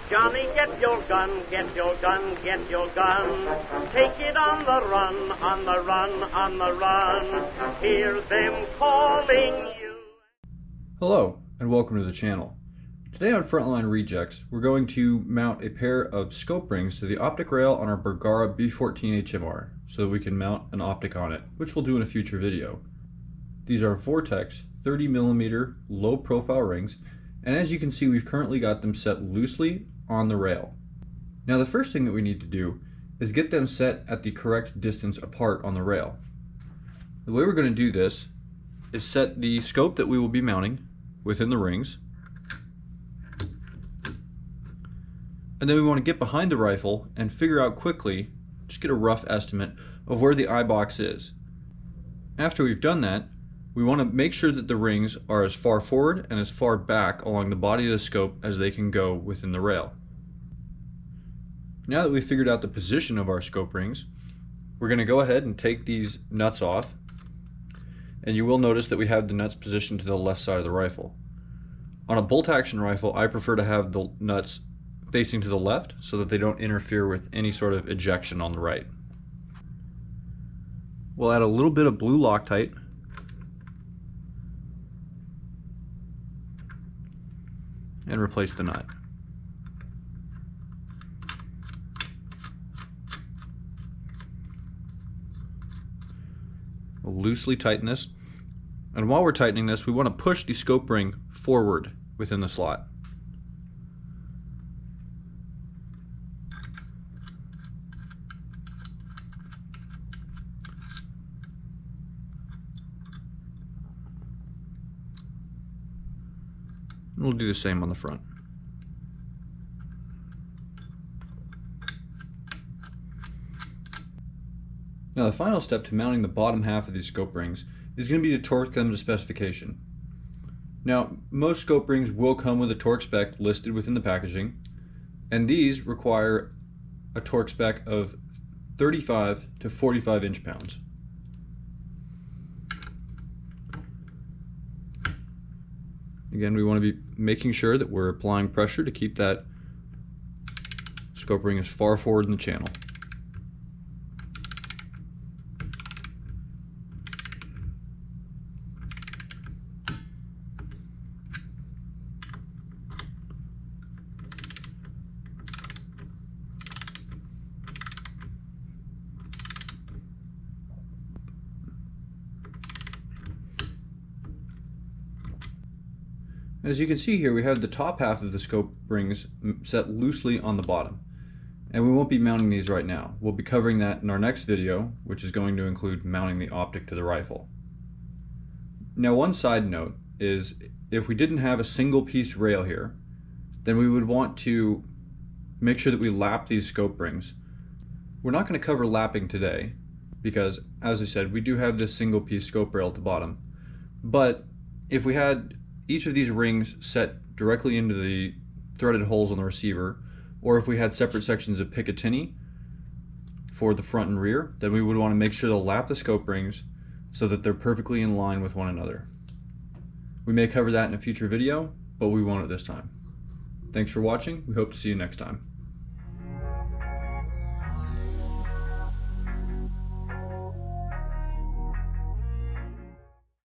Johnny, get your gun, get your gun, get your gun. Take it on the run, on the run, on the run. Hear them calling you. Hello, and welcome to the channel. Today on Frontline Rejects, we're going to mount a pair of scope rings to the optic rail on our Bergara B14 HMR so that we can mount an optic on it, which we'll do in a future video. These are Vortex 30mm low profile rings, and as you can see, we've currently got them set loosely on the rail. Now the first thing that we need to do is get them set at the correct distance apart on the rail. The way we're going to do this is set the scope that we will be mounting within the rings, and then we want to get behind the rifle and figure out quickly, just get a rough estimate of where the eye box is. After we've done that, we want to make sure that the rings are as far forward and as far back along the body of the scope as they can go within the rail. Now that we've figured out the position of our scope rings, we're going to go ahead and take these nuts off, and you will notice that we have the nuts positioned to the left side of the rifle. On a bolt action rifle, I prefer to have the nuts facing to the left so that they don't interfere with any sort of ejection on the right. We'll add a little bit of blue Loctite and replace the nut. We'll loosely tighten this, and while we're tightening this, we want to push the scope ring forward within the slot. And we'll do the same on the front. Now the final step to mounting the bottom half of these scope rings is going to be to torque them to specification. Now most scope rings will come with a torque spec listed within the packaging, and these require a torque spec of 35 to 45 inch-pounds. Again, we want to be making sure that we're applying pressure to keep that scope ring as far forward in the channel. As you can see here, we have the top half of the scope rings set loosely on the bottom, and we won't be mounting these right now. We'll be covering that in our next video, which is going to include mounting the optic to the rifle. Now one side note is, if we didn't have a single piece rail here, then we would want to make sure that we lap these scope rings. We're not going to cover lapping today because, as I said, we do have this single piece scope rail at the bottom, but if we had each of these rings set directly into the threaded holes on the receiver, or if we had separate sections of Picatinny for the front and rear, then we would want to make sure to lap the scope rings so that they're perfectly in line with one another. We may cover that in a future video, but we won't at this time. Thanks for watching. We hope to see you next time.